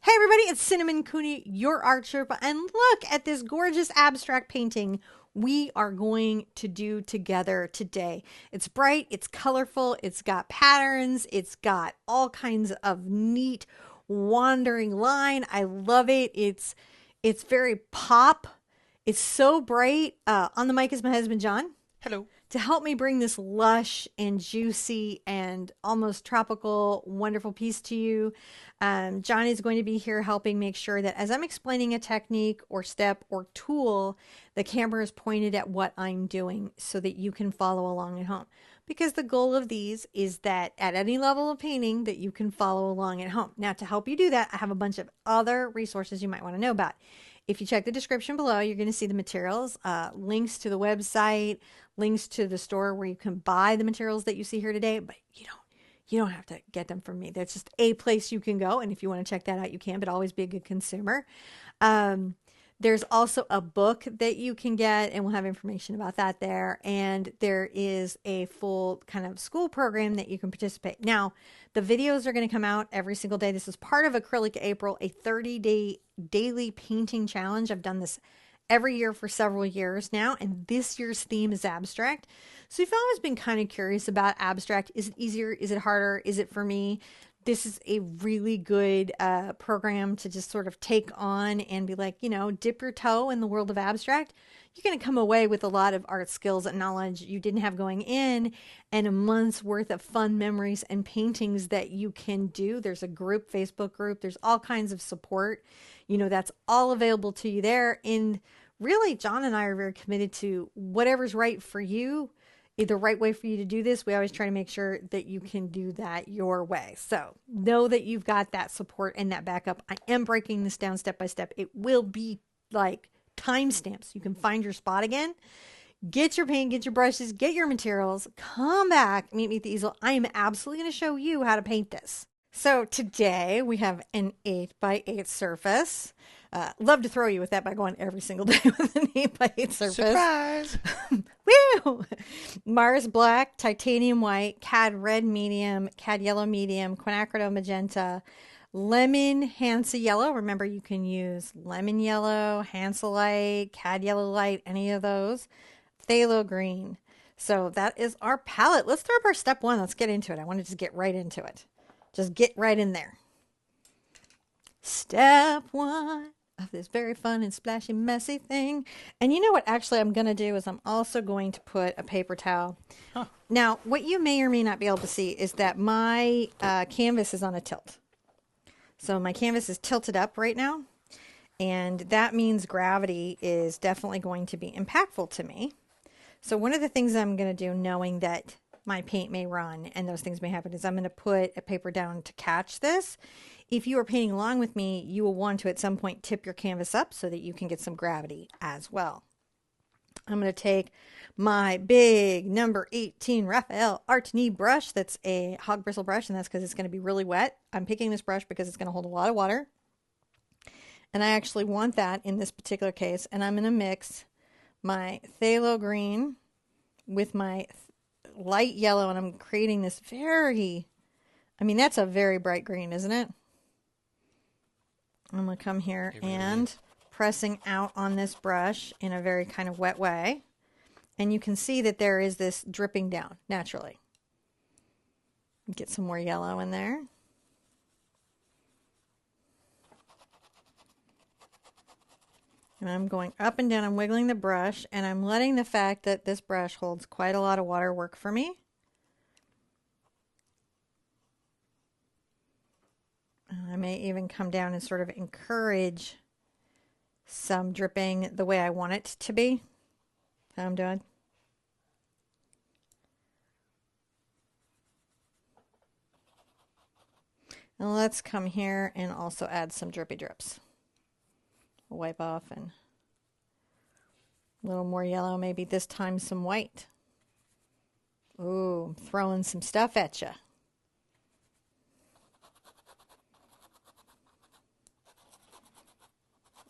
Hey everybody, it's Cinnamon Cooney, your Art Sherpa, and look at this gorgeous abstract painting we are going to do together today. It's bright, it's colorful, it's got patterns, it's got all kinds of neat wandering line. I love it. It's very pop. It's so bright. On the mic is my husband John Hello. to help me bring this lush and juicy and almost tropical, wonderful piece to you. John is going to be here helping make sure that as I'm explaining a technique or step or tool, the camera is pointed at what I'm doing so that you can follow along at home. Because the goal of these is that at any level of painting that you can follow along at home. Now, to help you do that, I have a bunch of other resources you might want to know about. If you check the description below, you're going to see the materials, links to the website, links to the store where you can buy the materials that you see here today, but you don't have to get them from me. That's just a place you can go. And if you want to check that out, you can, but always be a good consumer. There's also a book that you can get, and we'll have information about that there. And there is a full kind of school program that you can participate. Now, the videos are going to come out every single day. This is part of Acrylic April, a 30-day daily painting challenge. I've done this every year for several years now, and this year's theme is abstract. So if you've always been kind of curious about abstract, is it easier? Is it harder? Is it for me? This is a really good program to just sort of take on and be like, dip your toe in the world of abstract. You're going to come away with a lot of art skills and knowledge you didn't have going in, and a month's worth of fun memories and paintings that you can do. There's a group, Facebook group. There's all kinds of support. That's all available to you there. And really, John and I are very committed to whatever's right for you, the right way for you to do this. We always try to make sure that you can do that your way. So know that you've got that support and that backup. I am breaking this down step by step. It will be like timestamps. You can find your spot again. Get your paint, get your brushes, get your materials, come back, meet me at the easel. I am absolutely going to show you how to paint this. So today we have an 8x8 surface. Love to throw you with that by going every single day with an 8x8 surface. Surprise! Woo! Mars Black, Titanium White, Cad Red Medium, Cad Yellow Medium, Quinacridone Magenta, Lemon Hansa Yellow. Remember, you can use Lemon Yellow, Hansa Light, Cad Yellow Light, any of those. Phthalo Green. So that is our palette. Let's throw up our step one. Let's get into it. I want to just get right into it. Just get right in there. Step one of this very fun and splashy, messy thing. And you know what actually I'm going to do is I'm also going to put a paper towel. Huh. Now, what you may or may not be able to see is that my canvas is on a tilt. So my canvas is tilted up right now. And that means gravity is definitely going to be impactful to me. So one of the things I'm going to do, knowing that my paint may run and those things may happen, is I'm going to put a paper down to catch this. If you are painting along with me, you will want to at some point tip your canvas up so that you can get some gravity as well. I'm going to take my big number 18 Raphael Art Knee brush. That's a hog bristle brush, and that's because it's going to be really wet. I'm picking this brush because it's going to hold a lot of water. And I actually want that in this particular case. And I'm going to mix my phthalo green with my light yellow, and I'm creating this that's a very bright green, isn't it? I'm going to come here and pressing out on this brush in a very kind of wet way. And you can see that there is this dripping down naturally. Get some more yellow in there. And I'm going up and down, I'm wiggling the brush, and I'm letting the fact that this brush holds quite a lot of water work for me. I may even come down and sort of encourage some dripping the way I want it to be. How I'm doing. And let's come here and also add some drippy drips. I'll wipe off and a little more yellow, maybe this time some white. Ooh, I'm throwing some stuff at you.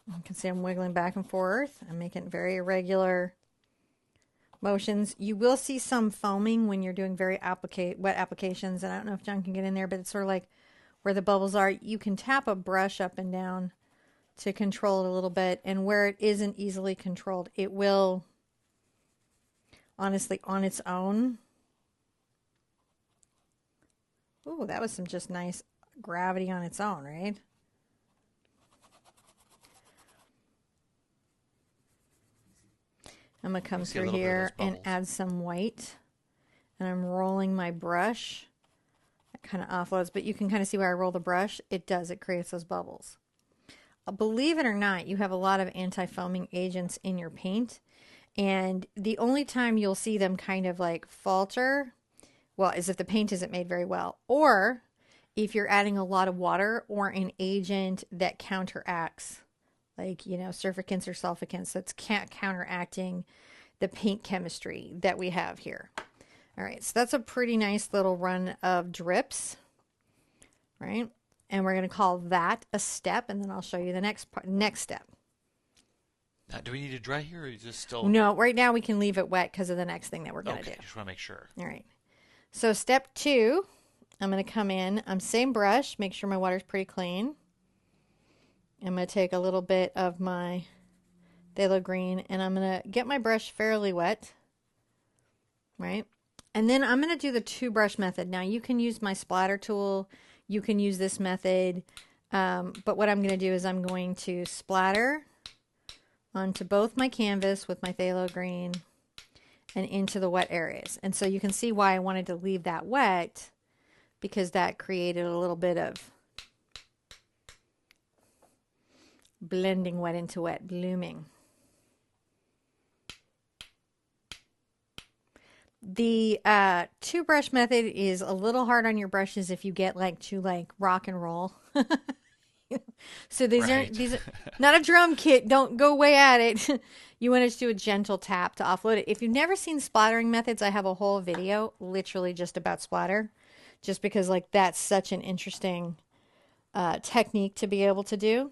You can see I'm wiggling back and forth. I'm making very irregular motions. You will see some foaming when you're doing very wet applications. And I don't know if John can get in there, but it's sort of like where the bubbles are. You can tap a brush up and down to control it a little bit, and where it isn't easily controlled, it will, honestly, on its own. Ooh, that was some just nice gravity on its own, right? I'm going to come through here and add some white. And I'm rolling my brush. It kind of offloads, but you can kind of see where I roll the brush. It does. It creates those bubbles. Believe it or not, you have a lot of anti-foaming agents in your paint. And the only time you'll see them kind of like falter, well, is if the paint isn't made very well. Or if you're adding a lot of water or an agent that counteracts, like, you know, surfactants or sulfactants, that's counteracting the paint chemistry that we have here. All right, so that's a pretty nice little run of drips, right? And we're going to call that a step, and then I'll show you the next step. Now, do we need to dry here, or is this still? No, right now we can leave it wet because of the next thing that we're going to do. Okay, just want to make sure. All right. So step 2, I'm going to come in. Same brush, make sure my water's pretty clean. I'm going to take a little bit of my phthalo green, and I'm going to get my brush fairly wet, right? And then I'm going to do the 2-brush method. Now, you can use my splatter tool. You can use this method. But what I'm going to do is I'm going to splatter onto both my canvas with my phthalo green and into the wet areas. And so you can see why I wanted to leave that wet, because that created a little bit of blending wet into wet, blooming. The 2-brush method is a little hard on your brushes if you get like to like rock and roll. So these are not a drum kit. Don't go way at it. You want to just do a gentle tap to offload it. If you've never seen splattering methods, I have a whole video literally just about splatter, just because like that's such an interesting technique to be able to do.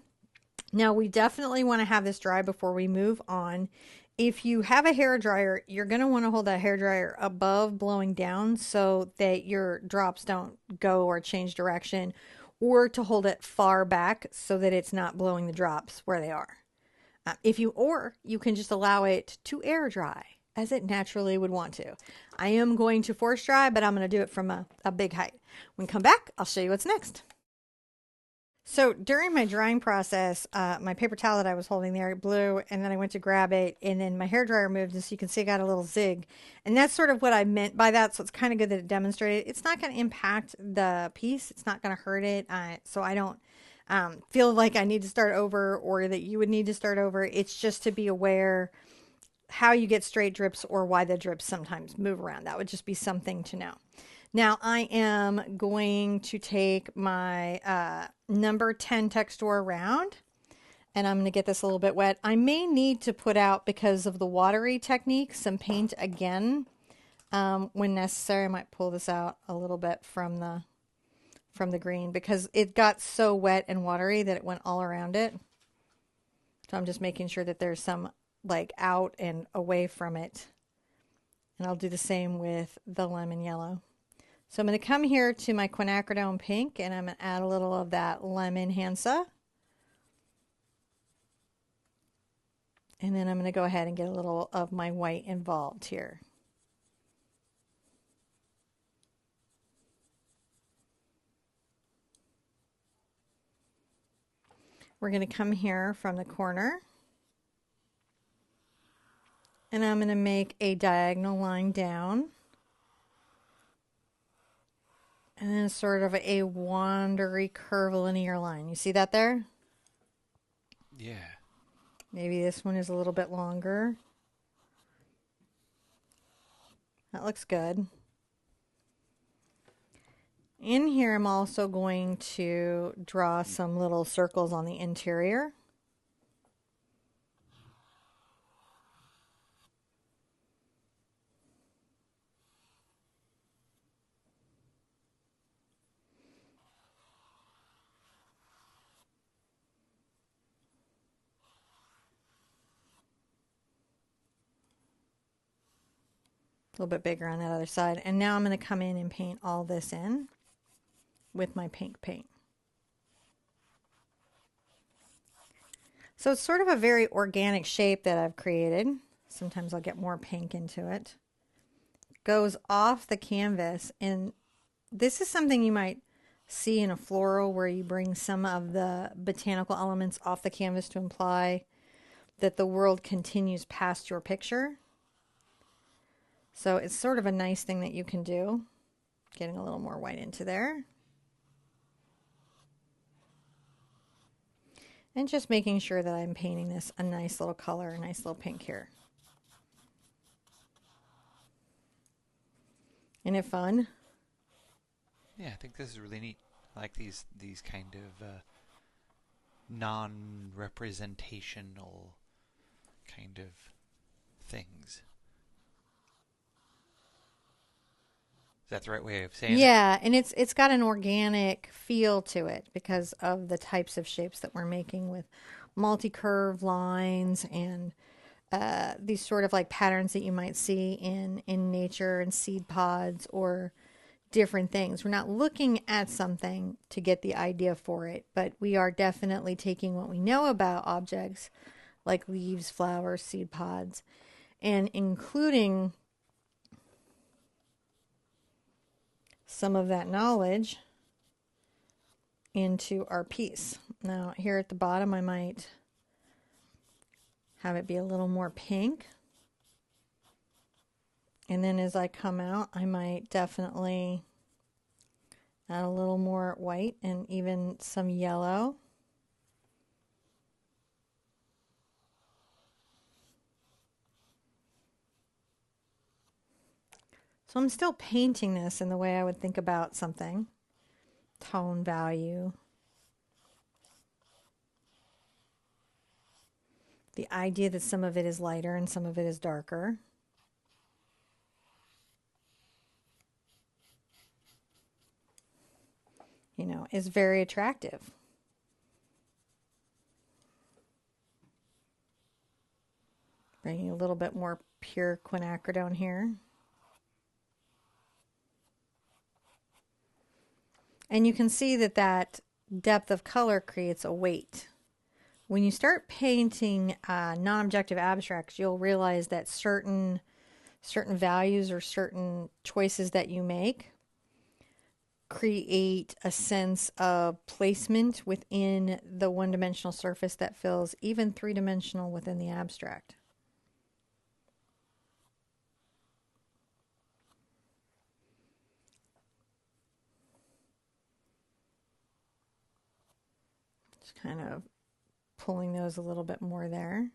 Now, we definitely want to have this dry before we move on. If you have a hair dryer, you're going to want to hold that hair dryer above blowing down so that your drops don't go or change direction, or to hold it far back so that it's not blowing the drops where they are. Or you can just allow it to air dry as it naturally would want to. I am going to force dry, but I'm going to do it from a big height. When we come back, I'll show you what's next. So during my drying process, my paper towel that I was holding there blew, and then I went to grab it, and then my hairdryer moved, and so you can see I got a little zig. And that's sort of what I meant by that, so it's kind of good that it demonstrated. It's not going to impact the piece. It's not going to hurt it, so I don't feel like I need to start over or that you would need to start over. It's just to be aware how you get straight drips or why the drips sometimes move around. That would just be something to know. Now I am going to take my number 10 Textur round, and I'm going to get this a little bit wet. I may need to put out, because of the watery technique, some paint again when necessary. I might pull this out a little bit from the green, because it got so wet and watery that it went all around it. So I'm just making sure that there's some like out and away from it. And I'll do the same with the lemon yellow. So I'm going to come here to my quinacridone pink, and I'm going to add a little of that lemon Hansa. And then I'm going to go ahead and get a little of my white involved here. We're going to come here from the corner, and I'm going to make a diagonal line down. And then sort of a wandery curvilinear line. You see that there? Yeah. Maybe this one is a little bit longer. That looks good. In here, I'm also going to draw some little circles on the interior. A little bit bigger on that other side. And now I'm going to come in and paint all this in with my pink paint. So it's sort of a very organic shape that I've created. Sometimes I'll get more pink into it. Goes off the canvas, and this is something you might see in a floral where you bring some of the botanical elements off the canvas to imply that the world continues past your picture. So it's sort of a nice thing that you can do. Getting a little more white into there. And just making sure that I'm painting this a nice little color, a nice little pink here. Isn't it fun? Yeah, I think this is really neat. I like these kind of non-representational kind of things. Is that the right way of saying it? Yeah, and it's got an organic feel to it because of the types of shapes that we're making with multi-curve lines and these sort of like patterns that you might see in nature and seed pods or different things. We're not looking at something to get the idea for it, but we are definitely taking what we know about objects like leaves, flowers, seed pods, and including some of that knowledge into our piece. Now, here at the bottom, I might have it be a little more pink. And then as I come out, I might definitely add a little more white and even some yellow. So I'm still painting this in the way I would think about something. Tone value. The idea that some of it is lighter and some of it is darker. You know, is very attractive. Bringing a little bit more pure quinacridone here. And you can see that that depth of color creates a weight. When you start painting non-objective abstracts, you'll realize that certain values or certain choices that you make create a sense of placement within the one-dimensional surface that feels even three-dimensional within the abstract. Just kind of pulling those a little bit more there.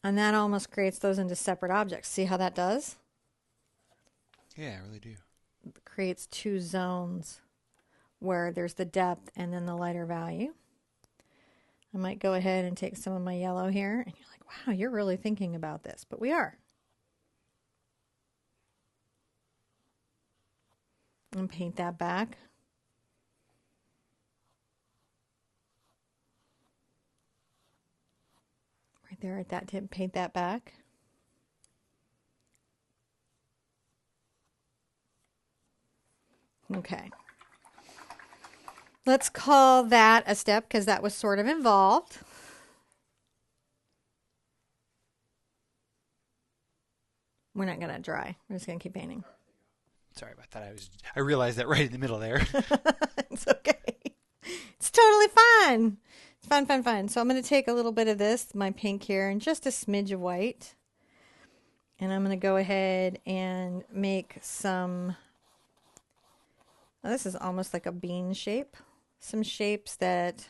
And that almost creates those into separate objects. See how that does? Yeah, I really do. It creates two zones where there's the depth and then the lighter value. I might go ahead and take some of my yellow here. And you're like, wow, you're really thinking about this. But we are. And paint that back. Right there at that tip, paint that back. Okay. Let's call that a step because that was sort of involved. We're not going to dry. We're just going to keep painting. Sorry about that. I realized that right in the middle there. It's okay. It's totally fun. It's fun, fun, fun. So I'm going to take a little bit of this, my pink here, and just a smidge of white. And I'm going to go ahead and make some, well, this is almost like a bean shape. Some shapes that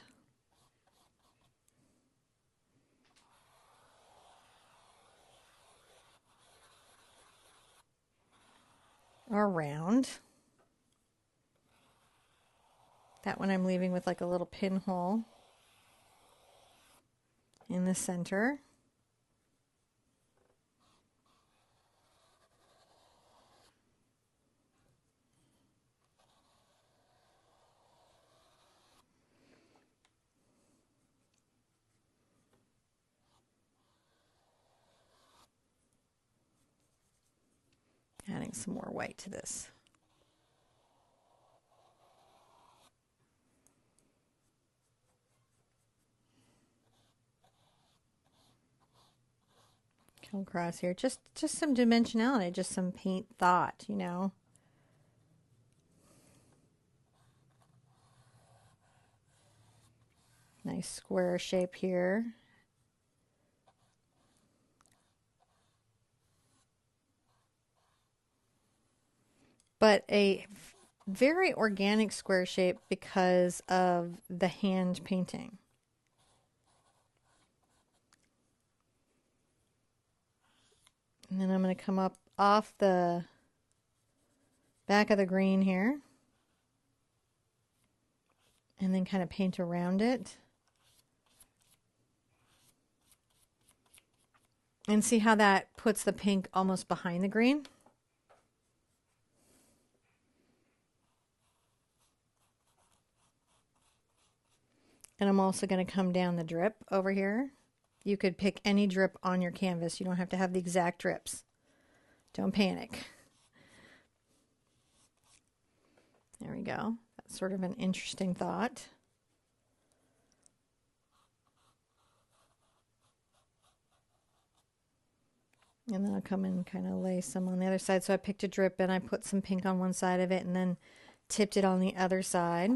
are round. That one I'm leaving with like a little pinhole in the center. adding some more white to this. Come across here, just some dimensionality, just some paint thought, you know. Nice square shape here. But a very organic square shape because of the hand painting. And then I'm going to come up off the back of the green here and then kind of paint around it. And see how that puts the pink almost behind the green? And I'm also going to come down the drip over here. You could pick any drip on your canvas. You don't have to have the exact drips. Don't panic. There we go. That's sort of an interesting thought. And then I'll come in and kind of lay some on the other side. So I picked a drip and I put some pink on one side of it and then tipped it on the other side.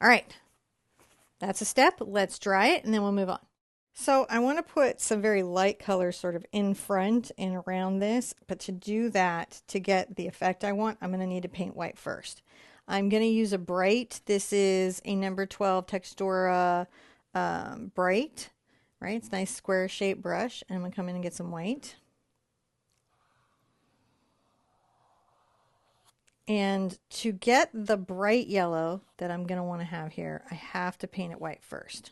All right. That's a step. Let's dry it and then we'll move on. So I want to put some very light colors sort of in front and around this. But to do that, to get the effect I want, I'm going to need to paint white first. I'm going to use a bright. This is a number 12 Textura bright. Right, it's a nice square shaped brush, and I'm going to come in and get some white. And to get the bright yellow that I'm going to want to have here, I have to paint it white first.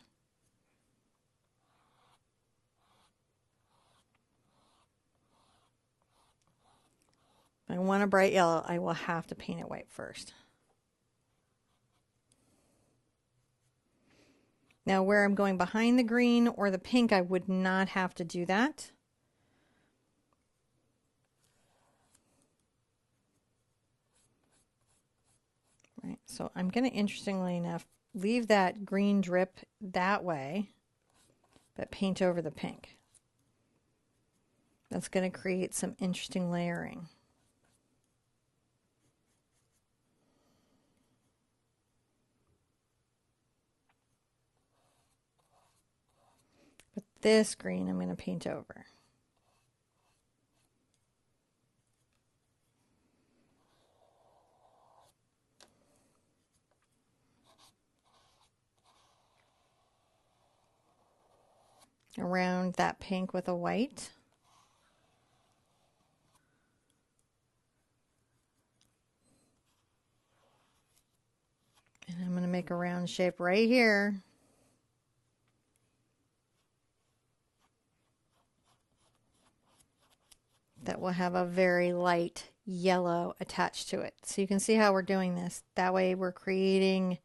If I want a bright yellow, I will have to paint it white first. Now where I'm going behind the green or the pink, I would not have to do that. Right, so I'm going to, interestingly enough, leave that green drip that way, but paint over the pink. That's going to create some interesting layering. But this green I'm going to paint over. Around that pink with a white. And I'm going to make a round shape right here. That will have a very light yellow attached to it. So you can see how we're doing this. That way we're creating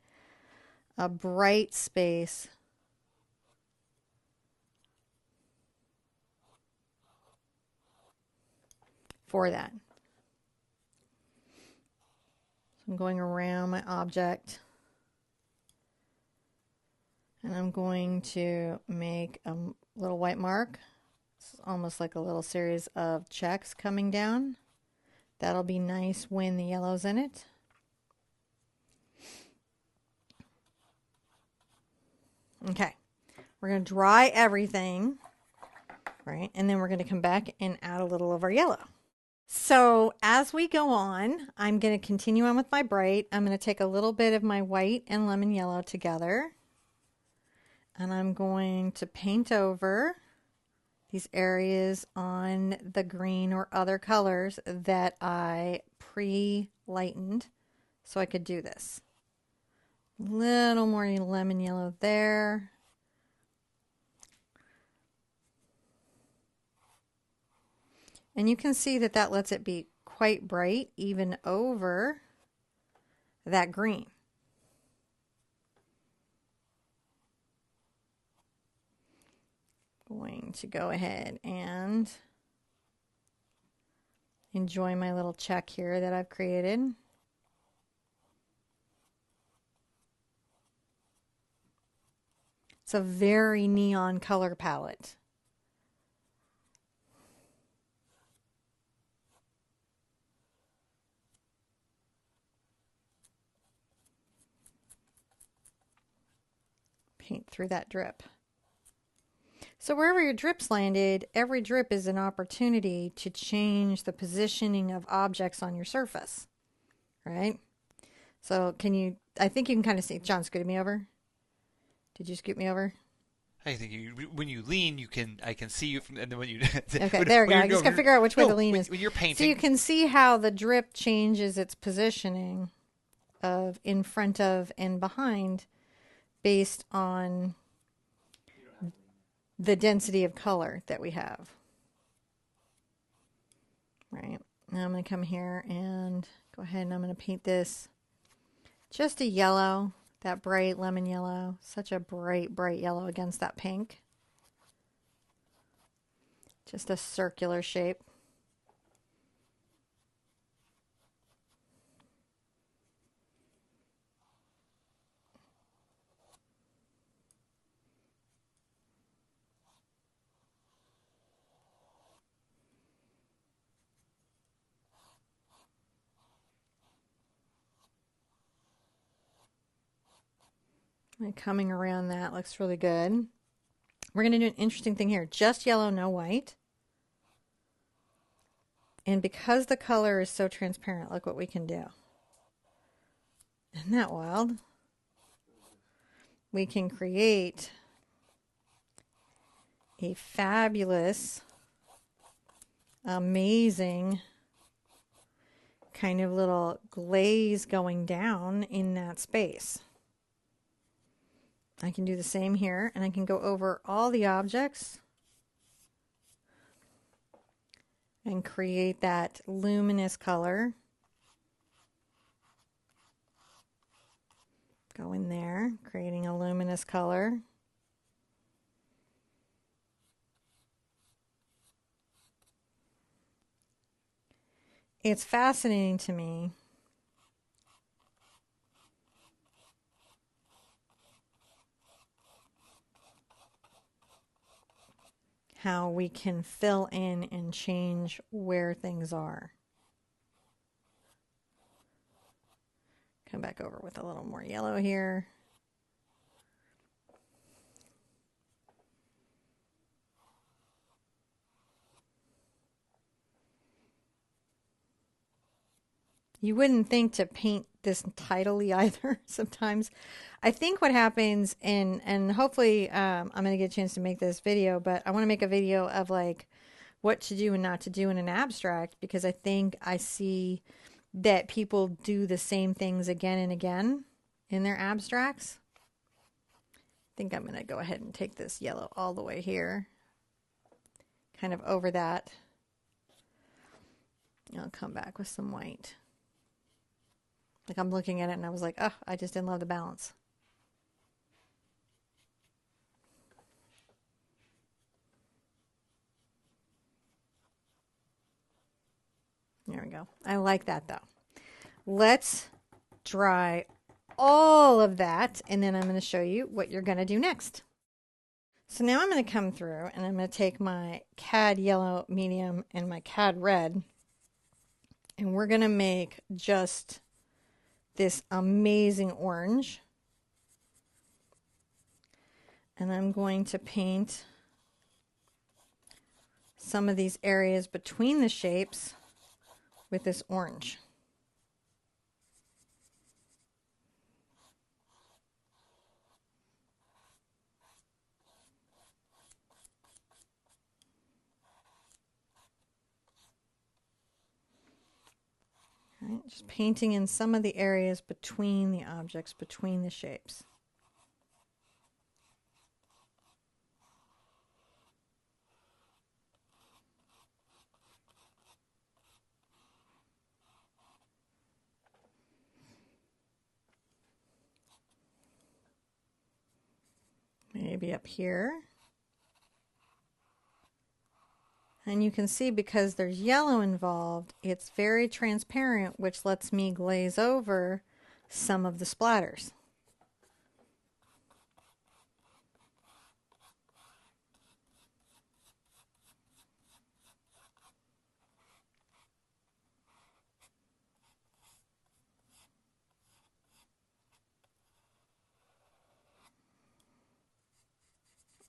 a bright space for that. So I'm going around my object and I'm going to make a little white mark. It's almost like a little series of checks coming down. That'll be nice when the yellow's in it. Okay, we're going to dry everything, right? And then we're going to come back and add a little of our yellow. So as we go on, I'm going to continue on with my bright. I'm going to take a little bit of my white and lemon yellow together. And I'm going to paint over these areas on the green or other colors that I pre-lightened so I could do this. Little more lemon yellow there. And you can see that that lets it be quite bright even over that green. Going to go ahead and Enjoy my little check here that I've created. It's a very neon color palette. Paint through that drip. So wherever your drips landed, every drip is an opportunity to change the positioning of objects on your surface, right? So can you, I think you can kind of see, John scooted me over. Did you scoot me over? I think when you lean, I can see you from, and then when you Okay, there we go. I just got to figure out which way the lean is. When you're painting, so you can see how the drip changes its positioning of in front of and behind based on the density of color that we have. Right. Now I'm going to come here and go ahead and I'm going to paint this just a yellow, that bright lemon yellow. Such a bright, bright yellow against that pink. Just a circular shape. And coming around that looks really good. We're going to do an interesting thing here. Just yellow, no white. And because the color is so transparent, look what we can do. Isn't that wild? We can create a fabulous, amazing kind of little glaze going down in that space. I can do the same here, and I can go over all the objects and create that luminous color. Go in there, creating a luminous color. It's fascinating to me how we can fill in and change where things are. Come back over with a little more yellow here. You wouldn't think to paint this tidily either sometimes. I think what happens, and hopefully I'm going to get a chance to make this video, but I want to make a video of like what to do and not to do in an abstract, because I think I see that people do the same things again and again in their abstracts. I think I'm going to go ahead and take this yellow all the way here, kind of over that. I'll come back with some white. Like I'm looking at it and I was like, oh, I just didn't love the balance. There we go. I like that though. Let's dry all of that and then I'm going to show you what you're going to do next. So now I'm going to come through and I'm going to take my CAD yellow medium and my CAD red and we're going to make just this amazing orange. And I'm going to paint some of these areas between the shapes with this orange. All right, just painting in some of the areas between the objects, between the shapes. Maybe up here. And you can see because there's yellow involved, it's very transparent, which lets me glaze over some of the splatters.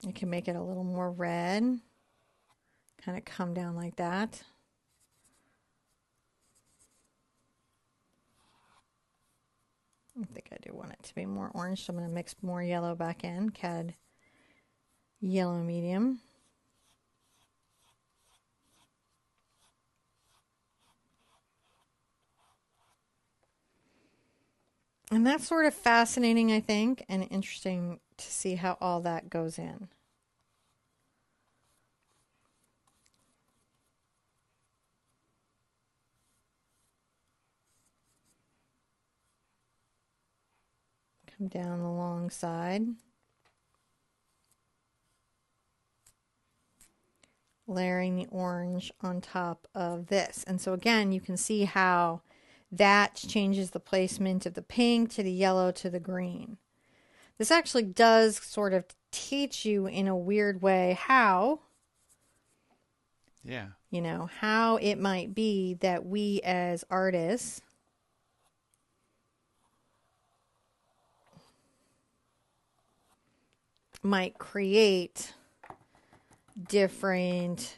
You can make it a little more red, kind of come down like that. I think I do want it to be more orange, so I'm going to mix more yellow back in. Cad yellow medium. And that's sort of fascinating, I think, and interesting to see how all that goes in. Come down the long side. Layering the orange on top of this. And so again, you can see how that changes the placement of the pink to the yellow to the green. This actually does sort of teach you in a weird way how, how it might be that we as artists might create different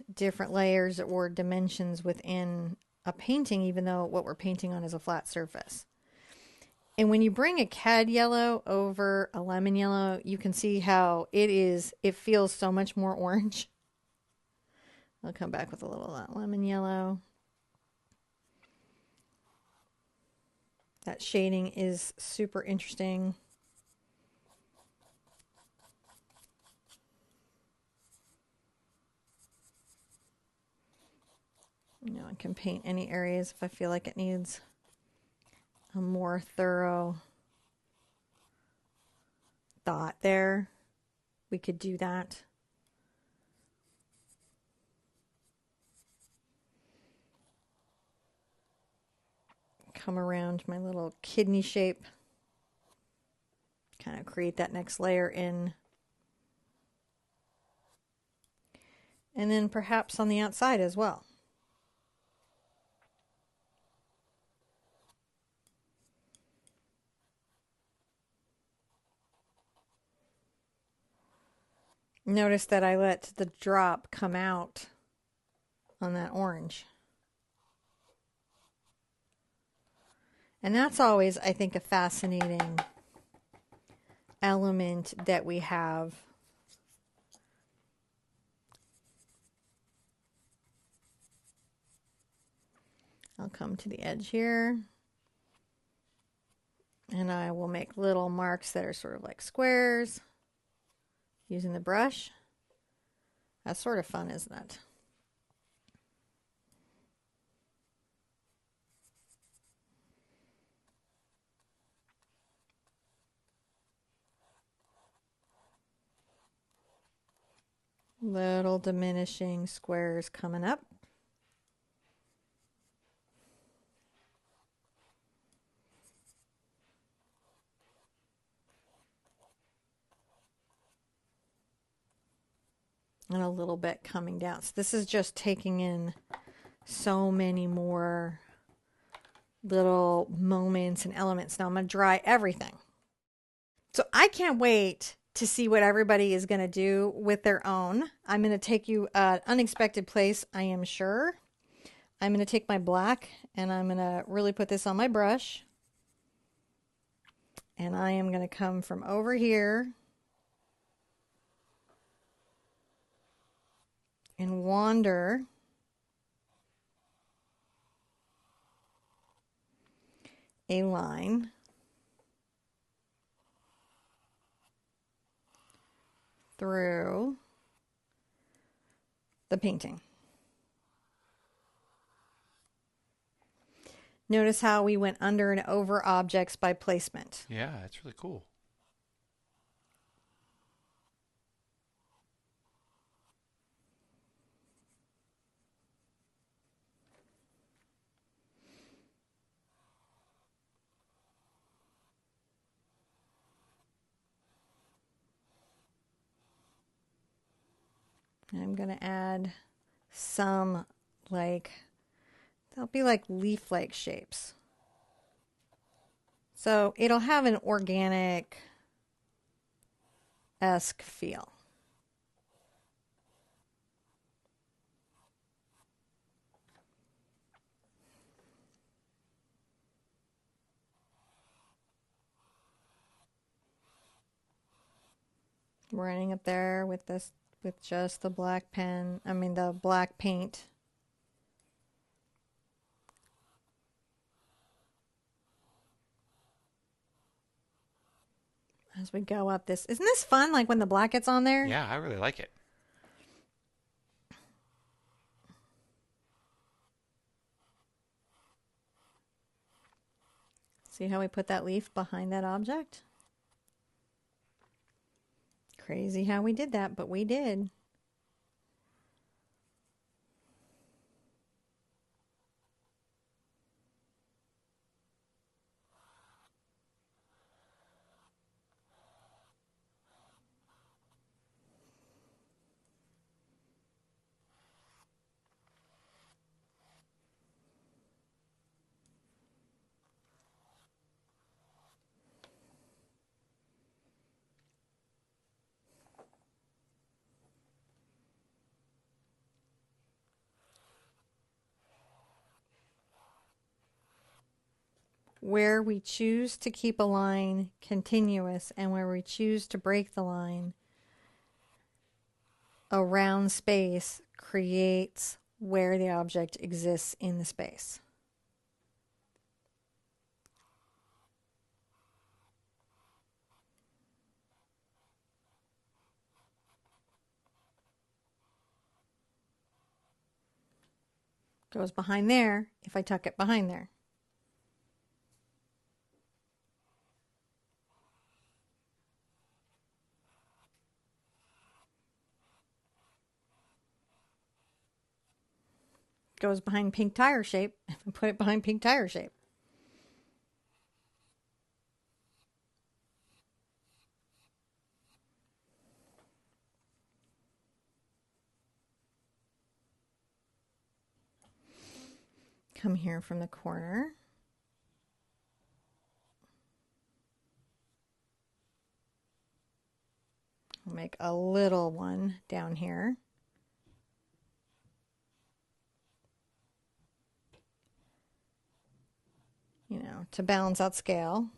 layers or dimensions within a painting, even though what we're painting on is a flat surface. And when you bring a cad yellow over a lemon yellow, you can see how it feels so much more orange. I'll come back with a little of that lemon yellow. That shading is super interesting. I can paint any areas if I feel like it needs a more thorough thought there. We could do that. Come around my little kidney shape. Kind of create that next layer in. And then perhaps on the outside as well. Notice that I let the drop come out on that orange. And that's always, I think, a fascinating element that we have. I'll come to the edge here. And I will make little marks that are sort of like squares using the brush. That's sort of fun, isn't it? Little diminishing squares coming up. And a little bit coming down. So this is just taking in so many more little moments and elements. Now I'm going to dry everything. So I can't wait to see what everybody is going to do with their own. I'm going to take you an unexpected place, I am sure. I'm going to take my black and I'm going to really put this on my brush. And I am going to come from over here and wander a line through the painting. Notice how we went under and over objects by placement. Yeah, that's really cool. I'm going to add some like, they'll be like leaf-like shapes. So it'll have an organic-esque feel. Running up there with this, with just the black pen, the black paint. As we go up this, isn't this fun? Like when the black gets on there? Yeah, I really like it. See how we put that leaf behind that object? Crazy how we did that, but we did. Where we choose to keep a line continuous and where we choose to break the line, a round space creates where the object exists in the space. Goes behind there if I tuck it behind there. Goes behind pink tire shape if I put it behind pink tire shape. Come here from the corner. I'll make a little one down here. You know, to balance out scale.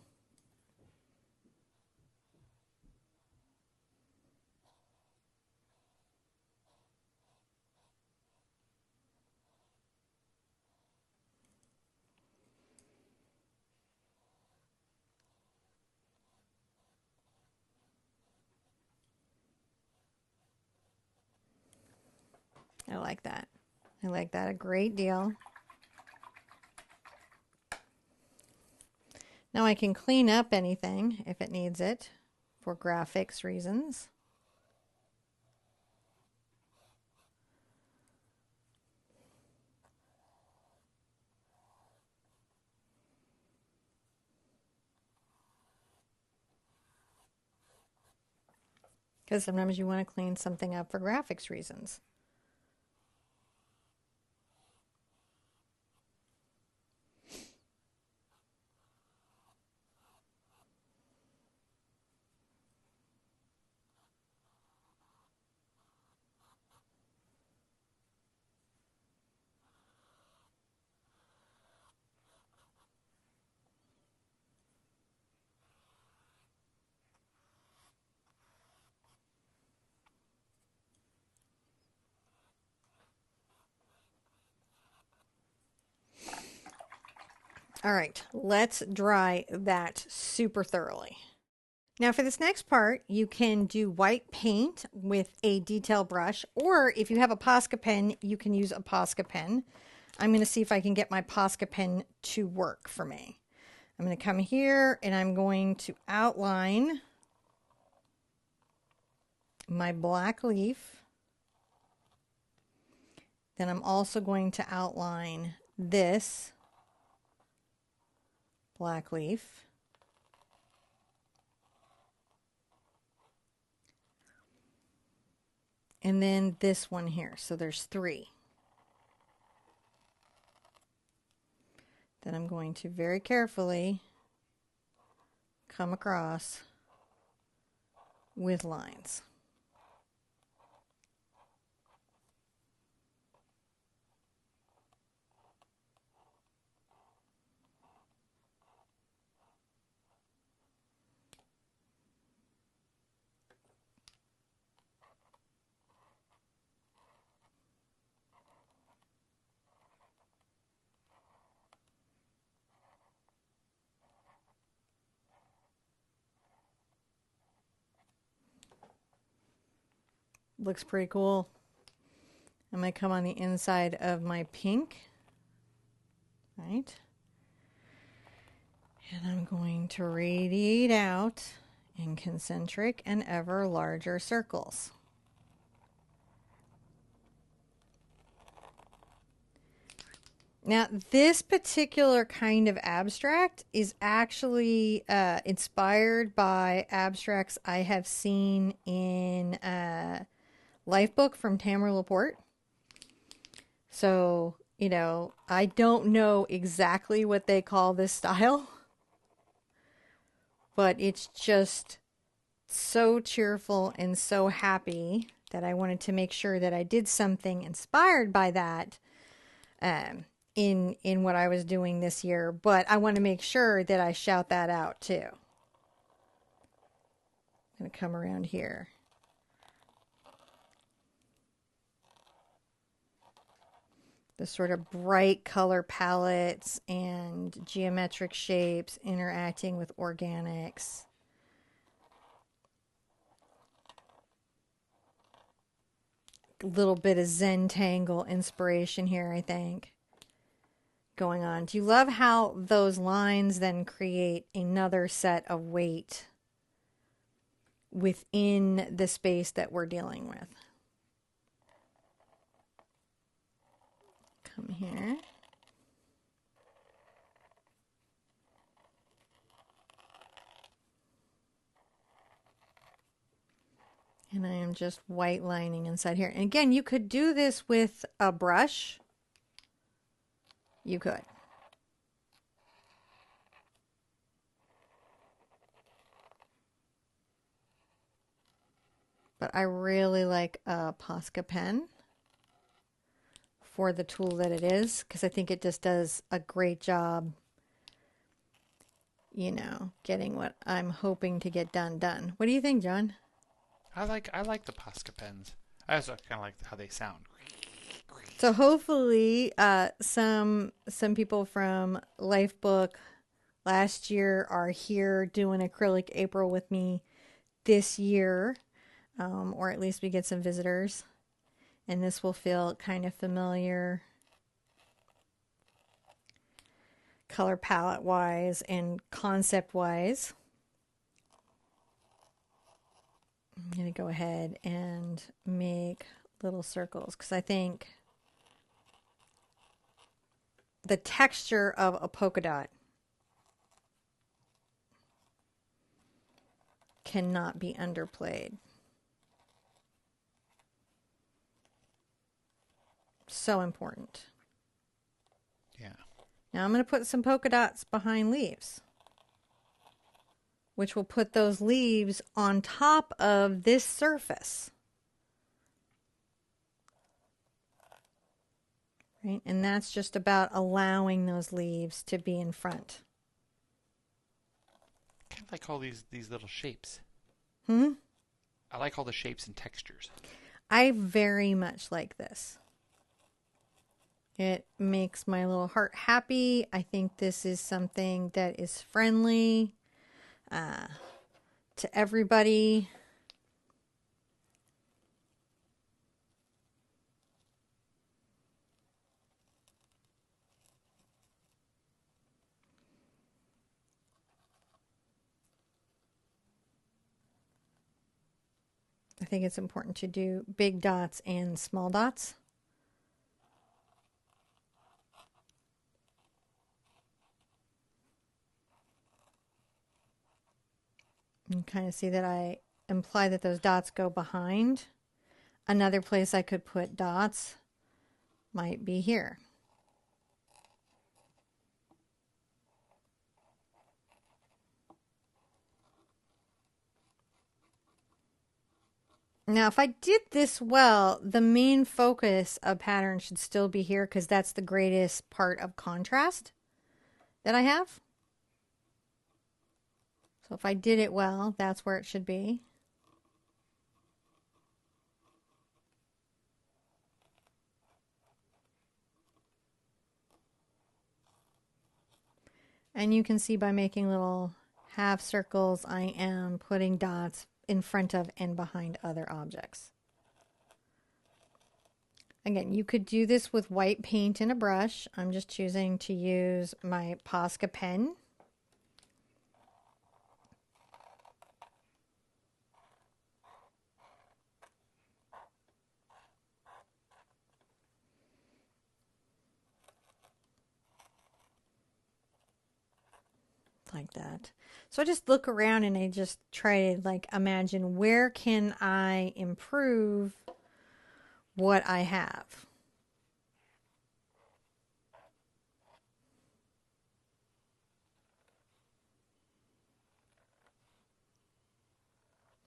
I like that. I like that a great deal. Now I can clean up anything if it needs it for graphics reasons. Because sometimes you want to clean something up for graphics reasons. All right, let's dry that super thoroughly. Now for this next part, you can do white paint with a detail brush, or if you have a Posca pen, you can use a Posca pen. I'm going to see if I can get my Posca pen to work for me. I'm going to come here and I'm going to outline my black leaf. Then I'm also going to outline this black leaf. and then this one here. So there's 3 that I'm going to very carefully come across with lines. Looks pretty cool. I'm going to come on the inside of my pink, right? And I'm going to radiate out in concentric and ever larger circles. Now, this particular kind of abstract is actually inspired by abstracts I have seen in Lifebook from Tamara Laporte. So, you know, I don't know exactly what they call this style, but it's just so cheerful and so happy that I wanted to make sure that I did something inspired by that in what I was doing this year. But I want to make sure that I shout that out too. I'm going to come around here. The sort of bright color palettes and geometric shapes interacting with organics. A little bit of Zentangle inspiration here, I think, going on. Do you love how those lines then create another set of weight within the space that we're dealing with? Come here. And I am just white lining inside here. And again, you could do this with a brush. You could. But I really like a Posca pen for the tool that it is, because I think it just does a great job, you know, getting what I'm hoping to get done. What do you think, John? I like the Posca pens. I also kind of like how they sound. So hopefully, some people from Lifebook last year are here doing Acrylic April with me this year, or at least we get some visitors. And this will feel kind of familiar color palette wise and concept wise. I'm going to go ahead and make little circles because I think the texture of a polka dot cannot be underplayed. So important. Yeah. Now I'm going to put some polka dots behind leaves, which will put those leaves on top of this surface. Right? And that's just about allowing those leaves to be in front. I kind of like all these little shapes. Hmm? I like all the shapes and textures. I very much like this. It makes my little heart happy. I think this is something that is friendly to everybody. I think it's important to do big dots and small dots. You can kind of see that I imply that those dots go behind. Another place I could put dots might be here. Now, if I did this well, the main focus of pattern should still be here because that's the greatest part of contrast that I have. So if I did it well, that's where it should be. And you can see by making little half circles, I am putting dots in front of and behind other objects. Again, you could do this with white paint and a brush. I'm just choosing to use my Posca pen. Like that. So I just look around and I just try to like imagine where can I improve what I have.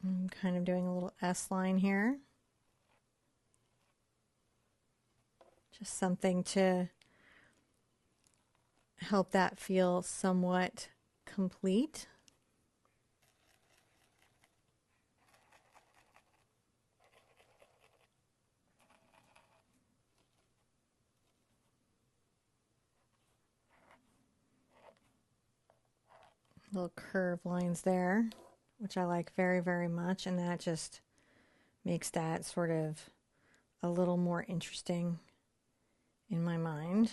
I'm kind of doing a little S line here. Just something to help that feel somewhat complete. Little curved lines there, which I like very, very much, and that just makes that sort of a little more interesting in my mind.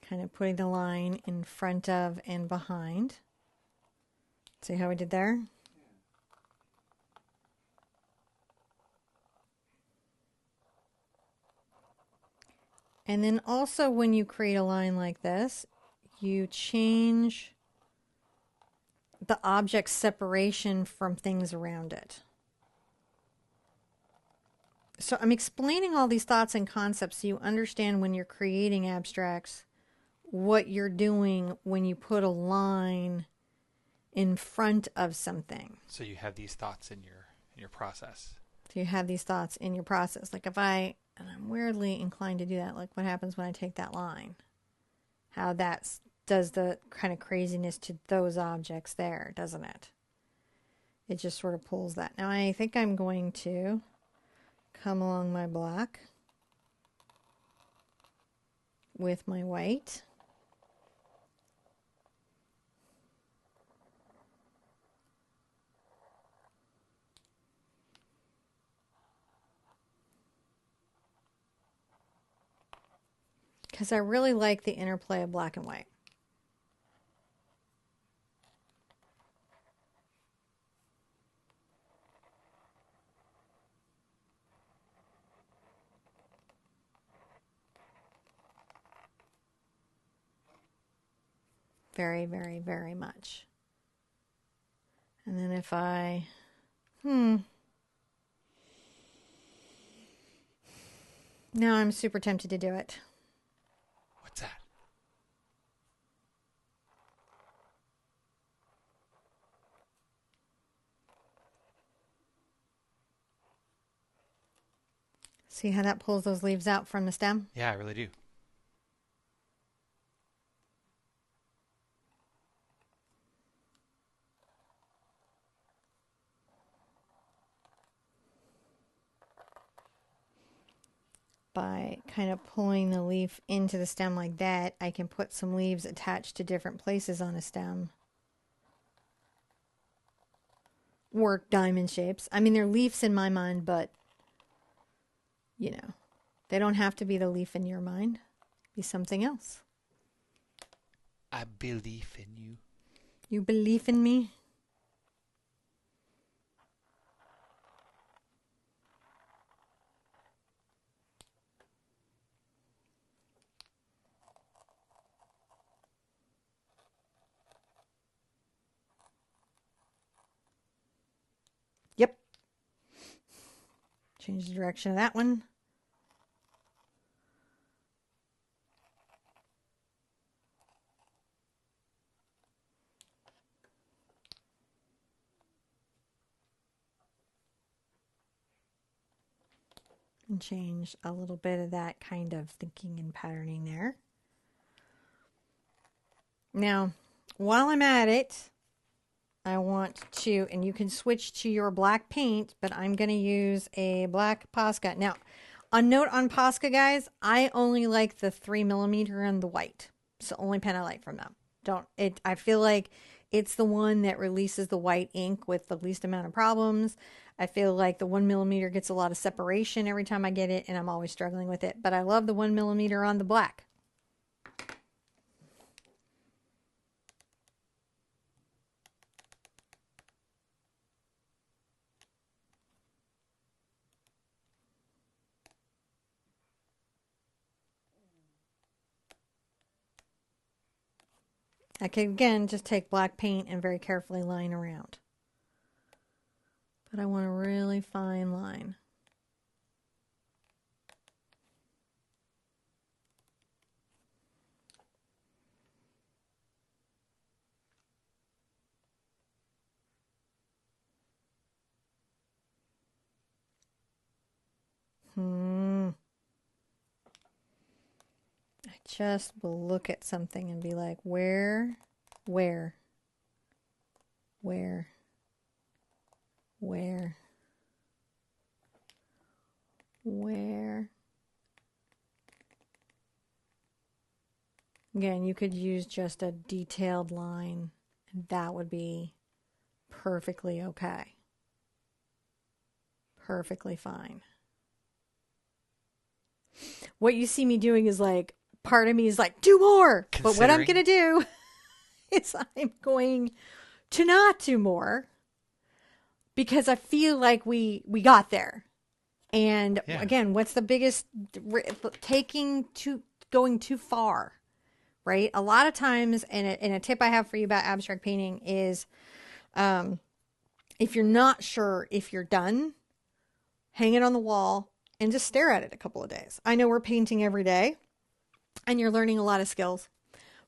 Kind of putting the line in front of and behind. See how I did there? And then also when you create a line like this, you change the object's separation from things around it. So I'm explaining all these thoughts and concepts so you understand when you're creating abstracts what you're doing when you put a line in front of something. So you have these thoughts in your process. So you have these thoughts in your process. Like if and I'm weirdly inclined to do that, like what happens when I take that line? How that does the kind of craziness to those objects there, doesn't it? It just sort of pulls that. Now I think I'm going to come along my black with my white. Because I really like the interplay of black and white. Very, very, very much. And then if I, now I'm super tempted to do it. What's that? See how that pulls those leaves out from the stem? Yeah, I really do. By kind of pulling the leaf into the stem like that, I can put some leaves attached to different places on a stem. Work diamond shapes. I mean, they're leaves in my mind, but, you know, they don't have to be the leaf in your mind. Be something else. I believe in you. You believe in me? Change the direction of that one. And change a little bit of that kind of thinking and patterning there. Now, while I'm at it, I want to, and you can switch to your black paint, but I'm going to use a black Posca. Now, a note on Posca, guys, I only like the 3mm and the white. It's the only pen I like from them. I feel like it's the one that releases the white ink with the least amount of problems. I feel like the 1mm gets a lot of separation every time I get it, and I'm always struggling with it. But I love the 1mm on the black. I can, again, just take black paint and very carefully line around. But I want a really fine line. I just will look at something and be like, where? Again, you could use just a detailed line, and that would be perfectly okay. Perfectly fine. What you see me doing is like, part of me is like, do more. But what I'm going to do is I'm going to not do more because I feel like we got there. And again, what's the biggest going too far, right? A lot of times, and a tip I have for you about abstract painting is, if you're not sure if you're done, hang it on the wall and just stare at it a couple of days. I know we're painting every day and you're learning a lot of skills,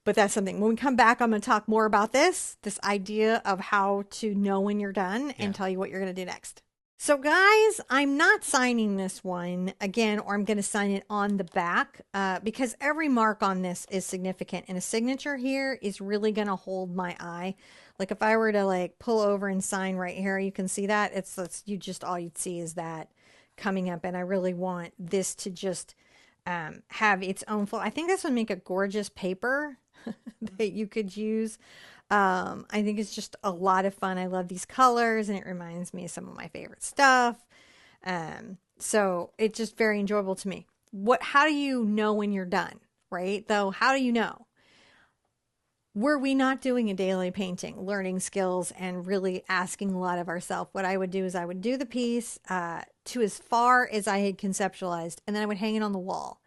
but that's something. When we come back, I'm going to talk more about this idea of how to know when you're done and tell you what you're going to do next. So guys, I'm not signing this one again, or I'm going to sign it on the back because every mark on this is significant, and a signature here is really going to hold my eye. Like if I were to like pull over and sign right here, you can see that it's all you'd see is that coming up, and I really want this to just have its own flow. I think this would make a gorgeous paper that you could use. I think it's just a lot of fun. I love these colors and it reminds me of some of my favorite stuff. So it's just very enjoyable to me. How do you know when you're done, right? Though, how do you know? Were we not doing a daily painting, learning skills and really asking a lot of ourselves, what I would do is I would do the piece to as far as I had conceptualized, and then I would hang it on the wall.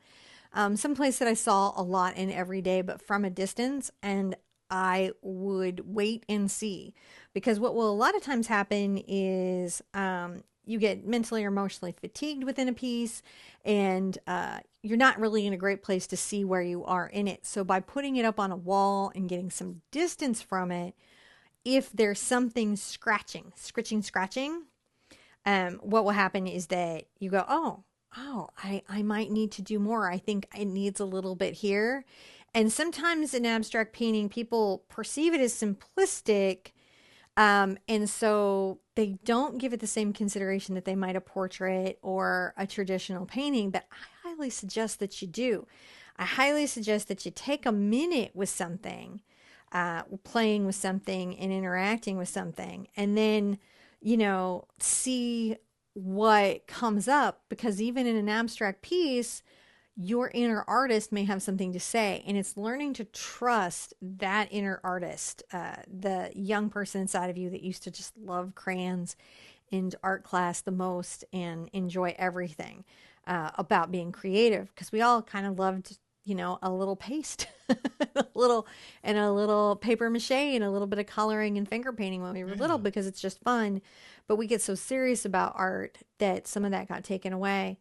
Someplace that I saw a lot in every day, but from a distance, and I would wait and see, because what will a lot of times happen is you get mentally or emotionally fatigued within a piece, and you're not really in a great place to see where you are in it. So by putting it up on a wall and getting some distance from it, if there's something scratching, what will happen is that you go, oh, I might need to do more. I think it needs a little bit here. And sometimes in abstract painting, people perceive it as simplistic. And so they don't give it the same consideration that they might a portrait or a traditional painting, but I highly suggest that you do. I highly suggest that you take a minute with something, playing with something and interacting with something, and then, see what comes up, because even in an abstract piece, your inner artist may have something to say, and it's learning to trust that inner artist, the young person inside of you that used to just love crayons and art class the most and enjoy everything about being creative, because we all kind of loved a little paste, a little and a little paper mache and a little bit of coloring and finger painting when we were little Yeah. because it's just fun. But we get so serious about art that some of that got taken away.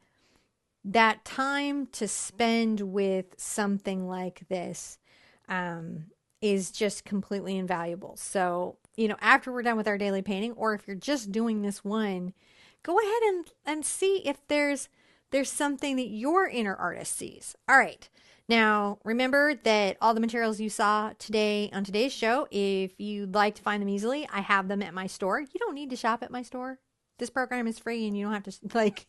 That time to spend with something like this um, is just completely invaluable. So, after we're done with our daily painting, or if you're just doing this one, go ahead and see if there's something that your inner artist sees. All right. Now, remember that all the materials you saw today on today's show, if you'd like to find them easily, I have them at my store. You don't need to shop at my store. This program is free and you don't have to, like,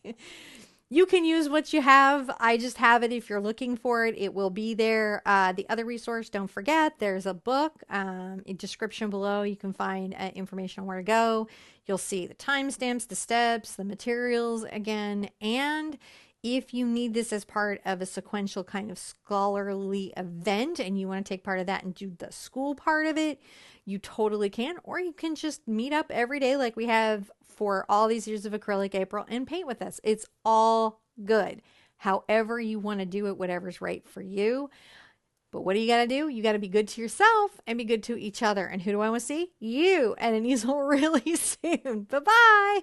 you can use what you have. I just have it. If you're looking for it, it will be there. The other resource, don't forget, there's a book, a description below. You can find information on where to go. You'll see the timestamps, the steps, the materials again. And if you need this as part of a sequential kind of scholarly event and you want to take part of that and do the school part of it, you totally can. Or you can just meet up every day like we have for all these years of Acrylic April and paint with us. It's all good. However you want to do it, whatever's right for you. But what do? You got to be good to yourself and be good to each other. And who do I want to see? You at an easel really soon. Bye bye.